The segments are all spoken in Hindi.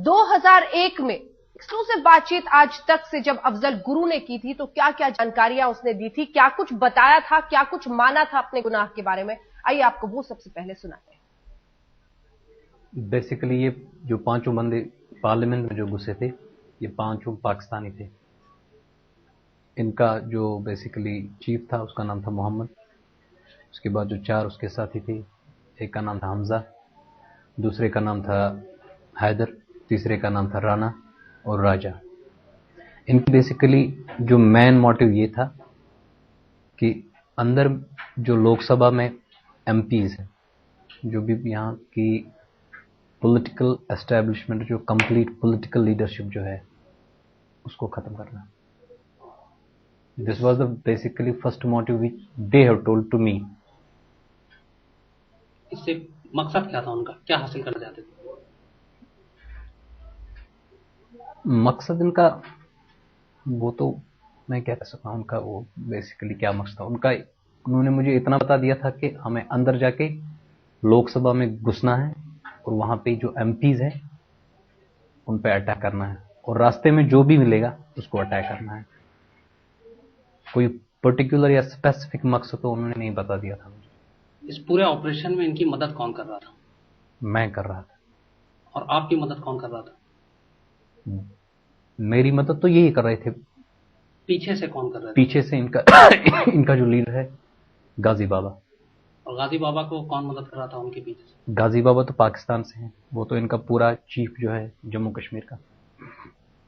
2001 में एक्सक्लूसिव बातचीत आज तक से जब अफजल गुरु ने की थी तो क्या क्या जानकारियां उसने दी थी, क्या कुछ बताया था, क्या कुछ माना था अपने गुनाह के बारे में, आइए आपको वो सबसे पहले सुनाते हैं। बेसिकली ये जो पांचों बंदे पार्लियामेंट में जो घुसे थे, ये पांचों पाकिस्तानी थे। इनका जो बेसिकली चीफ था उसका नाम था मोहम्मद। उसके बाद जो चार उसके साथी थे, एक का नाम था हमजा, दूसरे का नाम था हैदर, तीसरे का नाम था राना और राजा। इनकी बेसिकली जो मेन मोटिव ये था कि अंदर जो लोकसभा में एमपीज हैं, जो भी यहाँ की पॉलिटिकल एस्टैब्लिशमेंट, जो कंप्लीट पॉलिटिकल लीडरशिप जो है, उसको खत्म करना। This was the basically first motive which they have told to me. इससे मकसद क्या था उनका, क्या हासिल करना चाहते थे? मकसद इनका वो तो मैं क्या कह सकता हूँ, उनका वो बेसिकली क्या मकसद था उनका। उन्होंने मुझे इतना बता दिया था कि हमें अंदर जाके लोकसभा में घुसना है और वहां पे जो एमपीज हैं उन पे अटैक करना है, और रास्ते में जो भी मिलेगा उसको अटैक करना है। कोई पर्टिकुलर या स्पेसिफिक मकसद तो उन्होंने नहीं बता दिया था मुझे। इस पूरे ऑपरेशन में इनकी मदद कौन कर रहा था? मैं कर रहा था। और आपकी मदद कौन कर रहा था? मेरी मदद तो यही कर रहे थे। पीछे से कौन कर रहा था? पीछे से इनका जो लीडर है गाजी बाबा। और गाजी बाबा को कौन मदद कर रहा था उनके पीछे से? गाजी बाबा तो पाकिस्तान से हैं, वो तो इनका पूरा चीफ जो है जम्मू कश्मीर का।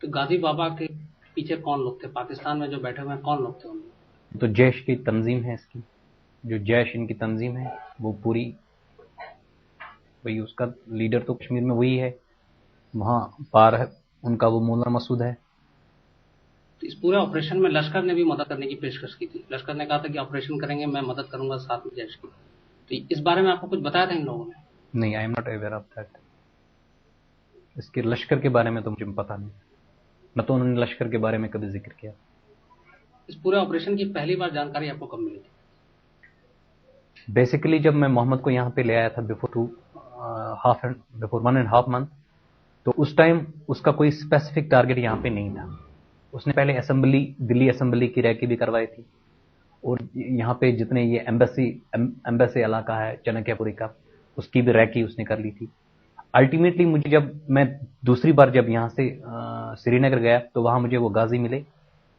तो गाजी बाबा के पीछे कौन लोग थे? पाकिस्तान में जो बैठे हुए हैं कौन लोग थे उनमें? तो जैश की तंजीम है इसकी, जो जैश इनकी तंजीम है वो पूरी, वही उसका लीडर तो कश्मीर में वही है, वहां पार है उनका वो मुल्ला मसूद है। तो इस पूरे ऑपरेशन में लश्कर ने भी मदद करने की पेशकश की थी। लश्कर ने कहा था कि ऑपरेशन करेंगे, मैं मदद करूंगा साथ में जैश की। तो इस बारे में आपको कुछ बताया था इन लोगों ने? नहीं, आई am not aware of that. इसके लश्कर के बारे में तो मुझे पता नहीं, न तो उन्होंने लश्कर के बारे में कभी जिक्र किया। इस पूरे ऑपरेशन की पहली बार जानकारी आपको कब मिली थी? बेसिकली जब मैं मोहम्मद को यहाँ पे ले आया था बिफोर 1.5 मंथ, तो उस टाइम उसका कोई स्पेसिफिक टारगेट यहाँ पे नहीं था। उसने पहले असेंबली, दिल्ली असेंबली की रैकी भी करवाई थी, और यहाँ पे जितने ये एम्बेसी इलाका है चाणक्यपुरी का, उसकी भी रैकी उसने कर ली थी। अल्टीमेटली मुझे जब मैं दूसरी बार जब यहाँ से श्रीनगर गया तो वहां मुझे वो गाजी मिले,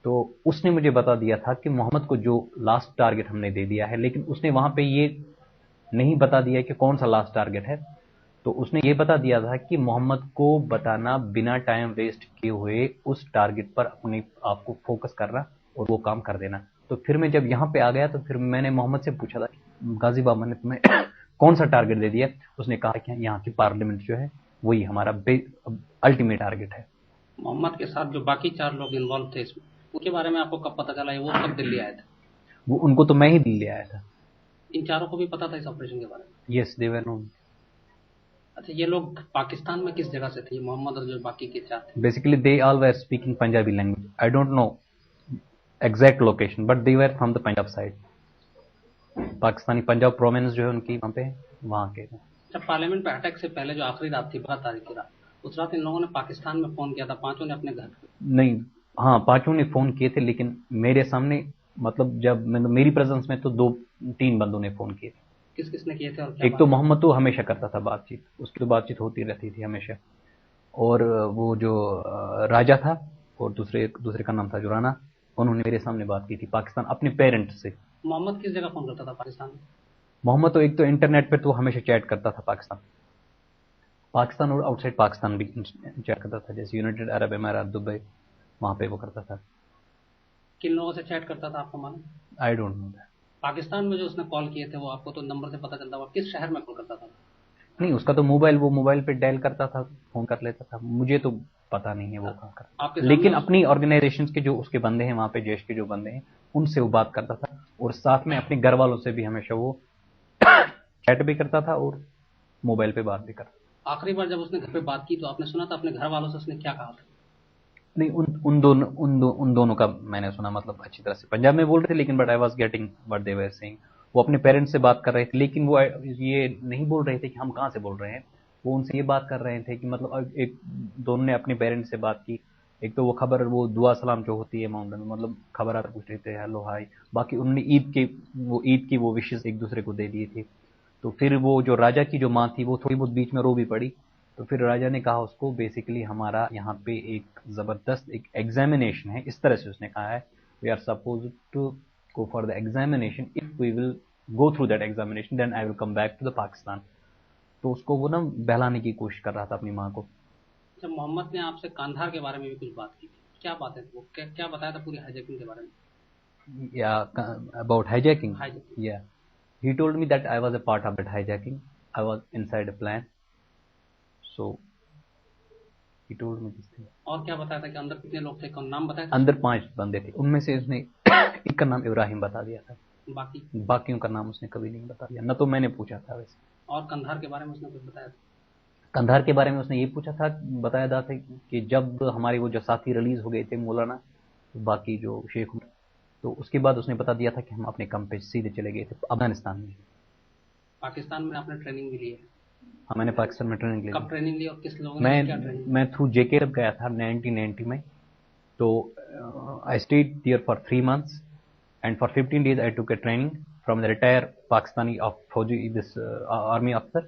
तो उसने मुझे बता दिया था कि मोहम्मद को जो लास्ट टारगेट हमने दे दिया है, लेकिन उसने वहां पे ये नहीं बता दिया कि कौन सा लास्ट टारगेट है। तो उसने ये बता दिया था कि मोहम्मद को बताना, बिना टाइम वेस्ट किए हुए उस टारगेट पर अपने आप को फोकस करना और वो काम कर देना। तो फिर मैं जब यहाँ पे आ गया तो फिर मैंने मोहम्मद से पूछा था गाजी बाबा ने तुम्हें कौन सा टारगेट दे दिया। उसने कहा कि यहाँ की पार्लियामेंट जो है वही हमारा अल्टीमेट टारगेट है। मोहम्मद के साथ जो बाकी 4 लोग इन्वॉल्व थे इसमें, उनके बारे में आपको कब पता चला? वो कब दिल्ली आए थे? वो उनको तो मैं ही दिल्ली आया था। इन चारों को भी पता था इस ऑपरेशन के बारे में? Yes, they were known. अच्छा, ये लोग पाकिस्तान में किस जगह से थे, मोहम्मद और जो बाकी के 4 थे? Basically they all were speaking Punjabi language. I don't know exact location, but they were from the Punjab side. Pakistani Punjab province जो है उनकी वहां पे, वहां के। जब पार्लियामेंट पे अटैक से पहले जो आखिरी रात थी, 12 तारीख की रात, उस रात इन लोगों ने पाकिस्तान में फोन किया था, 5 ने अपने घर? नहीं, हाँ 5 ने फोन किए थे, लेकिन मेरे सामने, मतलब जब मेरी प्रेजेंस में तो 2-3 बंदों ने फोन किए थे। किस किस ने किए थे और क्या? एक तो मोहम्मद तो हमेशा करता था बातचीत, उसकी तो बातचीत होती रहती थी हमेशा। और वो जो राजा था, और दूसरे का नाम था जो राना, उन्होंने मेरे सामने बात की थी पाकिस्तान अपने पेरेंट्स से। मोहम्मद किस जगह फोन करता था पाकिस्तान में? मोहम्मद तो एक तो इंटरनेट पे तो हमेशा चैट करता था पाकिस्तान और आउटसाइड पाकिस्तान भी चैट करता था, जैसे यूनाइटेड अरब अमीरात, दुबई, वहां पे वो करता था। किन लोगों से चैट करता था आपको मालूम? I don't know that. Pakistan में जो उसने कॉल किए थे वो आपको तो नंबर से पता चलता, वो किस शहर में कॉल करता था? नहीं, उसका तो मोबाइल पे डायल करता था, फोन कर लेता था। मुझे तो पता नहीं है वो कहाँ करता, लेकिन अपनी ऑर्गेनाइजेशन के जो उसके बंदे हैं वहां पे, जैश के जो बंदे हैं, उनसे वो बात करता था, और साथ में अपने घर वालों से भी हमेशा वो चैट भी करता था और मोबाइल पे बात भी करता था। आखिरी बार जब उसने घर पे बात की तो आपने सुना था अपने घर वालों से उसने क्या कहा था? नहीं, उन दोनों का मैंने सुना, मतलब अच्छी तरह से पंजाब में बोल रहे थे, लेकिन but I was getting what they were saying. वो अपने पेरेंट्स से बात कर रहे थे, लेकिन वो ये नहीं बोल रहे थे कि हम कहाँ से बोल रहे हैं। वो उनसे ये बात कर रहे थे कि मतलब एक दोनों ने अपने पेरेंट्स से बात की। एक तो वो खबर, वो दुआ सलाम जो होती है माउंटेन में, मतलब खबर आकर पूछ रहे थे हेलो हाय। बाकी उन्होंने ईद की वो विशेष एक दूसरे को दे दी थी। तो फिर वो जो राजा की जो माँ थी वो थोड़ी बहुत बीच में रो भी पड़ी। तो फिर राजा ने कहा उसको, बेसिकली हमारा यहाँ पे एक जबरदस्त एक एग्जामिनेशन है, इस तरह से उसने कहा है, we are suppose to go for the examination, if we will go through that examination then I will come back to the Pakistan. तो उसको वो ना बहलाने की कोशिश कर रहा था अपनी माँ को। जब मोहम्मद ने आपसे कांधार के बारे में भी कुछ बात की थी, क्या बातें थी वो, क्या बताया था पूरी हाईजैकिंग के बारे में? या अबाउट हाईजैकिंग, हाईजैकिंग। या he told me that I was a part of that hijacking, I was inside a plan, so he told me this thing. और क्या बताया था कि अंदर कितने लोग थे, कौन नाम बताया था? अंदर 5 बंदे थे, उनमें से उसने एक का नाम इब्राहिम बता दिया था, बाकियों का नाम उसने कभी नहीं बता दिया, न तो मैंने पूछा था वैसे। और कंधार के बारे में उसने कुछ बताया था? कंधार के बारे में उसने ये पूछा था, बताया था कि जब हमारे वो जो साथी रिलीज हो गए थे मौलाना बाकी जो शेख, तो उसके बाद उसने बता दिया था कि हम अपने काम पे सीधे चले गए थे अफगानिस्तान में। पाकिस्तान में आपने ट्रेनिंग भी ली है? हाँ, मैंने पाकिस्तान में ट्रेनिंग ली। कब ट्रेनिंग ली और किस लोगों ने क्या ट्रेनिंग? मैं थ्रू जेके गया था 1990 में। तो I stayed there for 3 months and for 15 days I took a training from the retired Pakistani of Fauji, this army officer,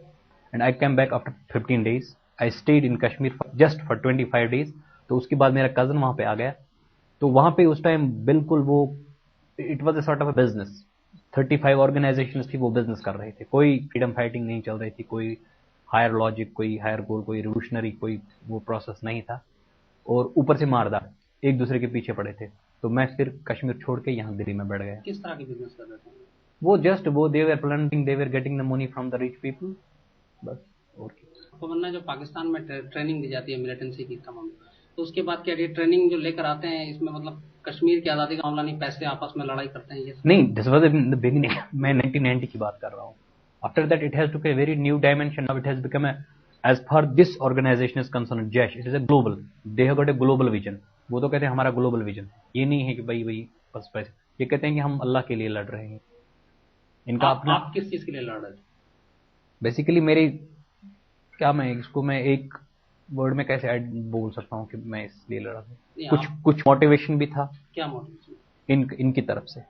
and I came back after 15 days. I stayed in Kashmir just for 25 days. तो उसके बाद मेरा कज़न वहाँ पे आ गया। तो वहाँ पे उस टाइम बिल्कुल वो it was a sort of a business. 35 organisations थी, वो बिजनेस कर रहे थे, कोई फ्रीडम फाइटिंग नहीं चल रही थी, कोई हायर लॉजिक, कोई हायर गोल, कोई रिवोल्यूशनरी, कोई वो प्रोसेस नहीं था। और ऊपर से मारदार एक दूसरे के पीछे पड़े थे। तो मैं फिर कश्मीर छोड़ के यहाँ दिल्ली में बैठ गया। किस तरह की बिजनेस कर रहे थे? वो they were planting, they were getting the money from the rich people, बस। और आपको बनना, जो पाकिस्तान में ट्रेनिंग दी जाती है मिलिटेंसी की तमाम, तो उसके बाद क्या ये ट्रेनिंग जो लेकर आते हैं, इसमें मतलब कश्मीर की आज़ादी का मामला नहीं, पैसे आपस में लड़ाई करते हैं ये नहीं, this was in the beginning. मैं 1990 की बात कर रहा हूँ। After that it has took a very new dimension, now it has become a, as far this organization is concerned, Jaish, it is a global, they have got a global vision। वो तो कहते हैं हमारा ग्लोबल विजन, ये नहीं है कि भाई बस पैसे, ये कहते हैं कि हम अल्लाह के लिए लड़ रहे हैं। इनका अपना। आप किस चीज के लिए लड़ रहे थे? बेसिकली मेरी क्या, मैं इसको मैं एक वर्ड में कैसे बोल सकता हूँ कि मैं इसलिए लड़ा था। कुछ मोटिवेशन भी था। क्या मोटिवेशन? इनकी तरफ से,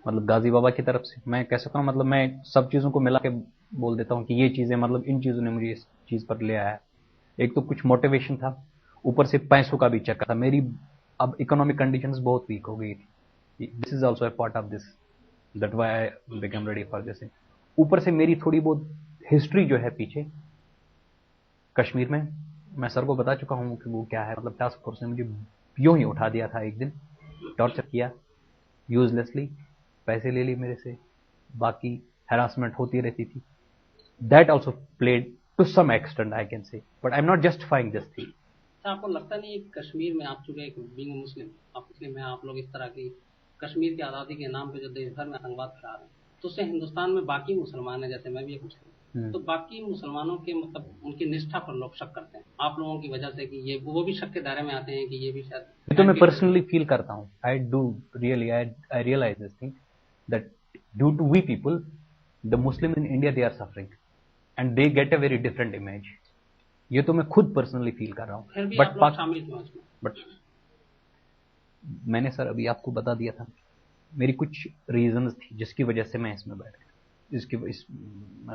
मतलब गाजी बाबा की तरफ से। मैं कह सकता हूँ, मतलब मैं सब चीजों को मिला के बोल देता हूँ कि ये चीजें, मतलब इन चीजों ने मुझे इस चीज पर ले आया। एक तो कुछ मोटिवेशन था, ऊपर से पैसों का भी चक्कर था। मेरी अब इकोनॉमिक कंडीशंस बहुत वीक हो गई थी। This is also a part of this, that why I become ready for this. ऊपर से मेरी थोड़ी बहुत हिस्ट्री जो है पीछे कश्मीर में, मैं सर को बता चुका हूँ कि वो क्या है। मतलब टास्क फोर्स ने मुझे यूं ही उठा दिया था एक दिन, टॉर्चर किया यूजलेसली, पैसे ले ली मेरे से, बाकी हैरासमेंट होती रहती थी। That also played to some extent, I can say, but I am not justifying this thing. आपको लगता नहीं कश्मीर में, आप चुके बीइंग मुस्लिम, आप मुस्लिम हैं, आप लोग इस तरह की कश्मीर की आज़ादी के नाम पे जो देश भर में आतंकवाद फैला रहे हैं, तो उससे हिंदुस्तान में बाकी मुसलमान हैं, जैसे मैं भी एक मुस्लिम, तो बाकी मुसलमानों के मतलब उनकी निष्ठा पर लोग शक करते हैं आप लोगों की वजह से, कि ये वो भी शक के दायरे में आते हैं कि ये भी शायद। ये तो मैं पर्सनली फील करता हूँ। I do really, I realize this thing that due to we people, the Muslim in India, they are suffering and they get a very different image. ये तो मैं खुद पर्सनली फील कर रहा हूँ। बट मैंने सर अभी आपको बता दिया था, मेरी कुछ रीजंस थी जिसकी वजह से मैं इसमें बैठ गया, इस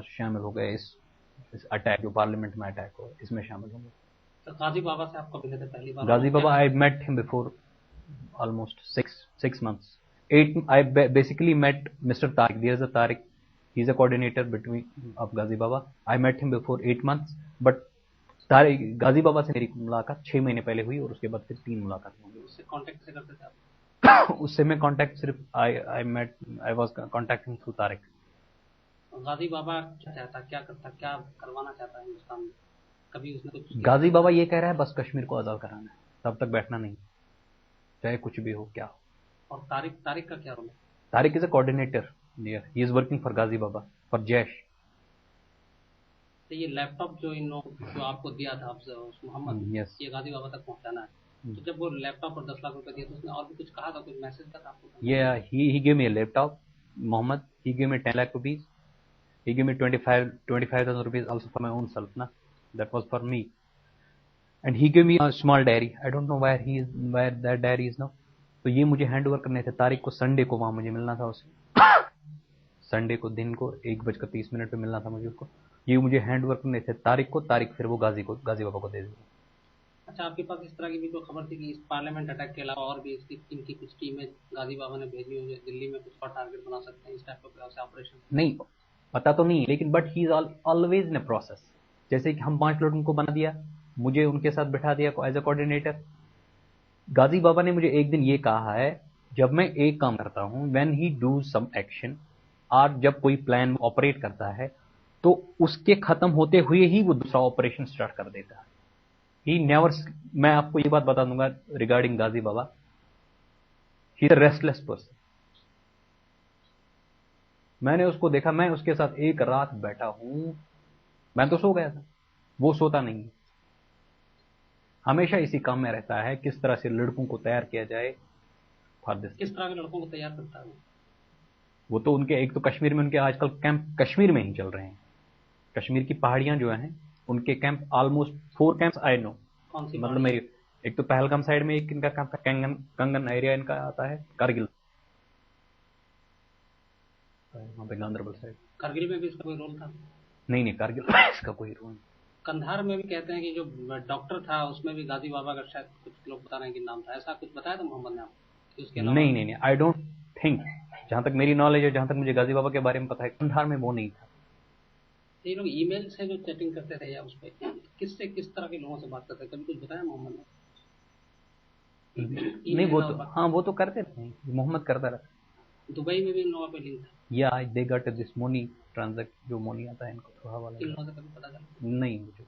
शामिल हो गए, इस अटैक जो पार्लियामेंट में अटैक हुआ इसमें शामिल हो गए। तो गाजी बाबा से आप कब मिले थे पहली बार? Ghazi Baba, I met him before almost 6 months, 8। I basically met Mr. Tariq. There's a Tariq. He's a coordinator between of Ghazi Baba. I met him before 8 months, but गाजी बाबा से मेरी मुलाकात 6 महीने पहले हुई और उसके बाद फिर 3 मुलाकातें हुई। उससे कांटेक्ट से करते थे आप? उससे मैं कांटेक्ट सिर्फ I was contacting through Tariq. Ghazi Baba क्या चाहता, क्या करता, क्या करवाना चाहता है हिंदुस्तान में? कभी उसने कुछ? गाजी बाबा ये कह रहा है बस कश्मीर को आजाद कराना है, तब तक बैठना नहीं, चाहे कुछ भी हो क्या हो। और तारिक का क्या रोल है? Tariq is a coordinator, he is working for Ghazi Baba, for Jaish. तो ये लैपटॉप जो आपको दिया था मोहम्मद, ये गाजी बाबा तक पहुंचाना है, तो जब वो लैपटॉप और 10 लाख रुपए दिया तो उसने और भी कुछ कहा था, कुछ मैसेज था आपको? he gave me a laptop, Mohammed. He gave me 10 lakh rupees. He gave me 25,000 rupees also for my own self, na. That was for me. And he gave me a small diary. I don't know where that diary is now. तो ये मुझे हैंड ओवर करने थे तारीख को, संडे को वहां मुझे मिलना था उसे। संडे को दिन को 1:30 पे मिलना था मुझे उसको। ये मुझे हैंड ओवर करने थे तारीख को, तारीख फिर वो गाजी बाबा को दे दी। अच्छा, आपके पास इस तरह की भी कोई खबर थी कि इस पार्लियामेंट अटैक के अलावा और भी इनकी कुछ टीमें गाजी बाबा ने भेजी हुई, दिल्ली में कुछ और टारगेट बना सकते हैं, इस टाइप का ऑपरेशन? नहीं पता तो नहीं, लेकिन but he is always in process. जैसे कि हम 5 लोगों को बना दिया, मुझे उनके साथ बिठा दिया एज अ कोऑर्डिनेटर। गाजी बाबा ने मुझे एक दिन ये कहा है, जब मैं एक काम करता हूं, when he do some action, और जब कोई प्लान ऑपरेट करता है तो उसके खत्म होते हुए ही वो दूसरा ऑपरेशन स्टार्ट कर देता है। ही नेवर, मैं आपको ये बात बता दूंगा regarding Ghazi Baba, he is a restless person. मैंने उसको देखा, मैं उसके साथ एक रात बैठा हूं, मैं तो सो गया था, वो सोता नहीं है, हमेशा इसी काम में रहता है, किस तरह से लड़कों को तैयार किया जाए फॉर दिस। किस तरह के लड़कों को तैयार करता है वो तो उनके, एक तो कश्मीर में उनके आजकल कैंप कश्मीर में ही चल रहे हैं। कश्मीर की पहाड़ियां जो हैं उनके camp, almost 4 camps I know. कौन सी? मतलब मेरी, एक तो पहलगाम साइड में एक इनका कैंप है, कंगन एरिया इनका आता है, कारगिल वहां पे, गांधरबल साइड। कारगिल में भी इसका कोई रोल था? नहीं कारगिल इसका कोई रोल नहीं। कंधार में भी कहते हैं कि जो डॉक्टर था उसमें भी गाजी बाबा का शायद कुछ लोग बता रहे हैं कि नाम था, ऐसा कुछ बताया था मोहम्मद ने आपको? उसके अलावा नहीं, आई डोंट थिंक, जहां तक मेरी नॉलेज है, जहां तक मुझे गाजी बाबा के बारे में पता है, कंधार में वो नहीं था। ये लोग ईमेल से जो चैटिंग करते थे या उस पर किस तरह के लोगों से बात करते थे, कभी कुछ बताया मोहम्मद ने? नहीं वो तो, हाँ वो तो करते थे, मोहम्मद करता रहा। दुबई में भी इन लोगों पे लिंक था? या they got this money transact, जो मनी आता है इनको, तो हवाला। इन लोगों से कभी पता चला? नहीं मुझे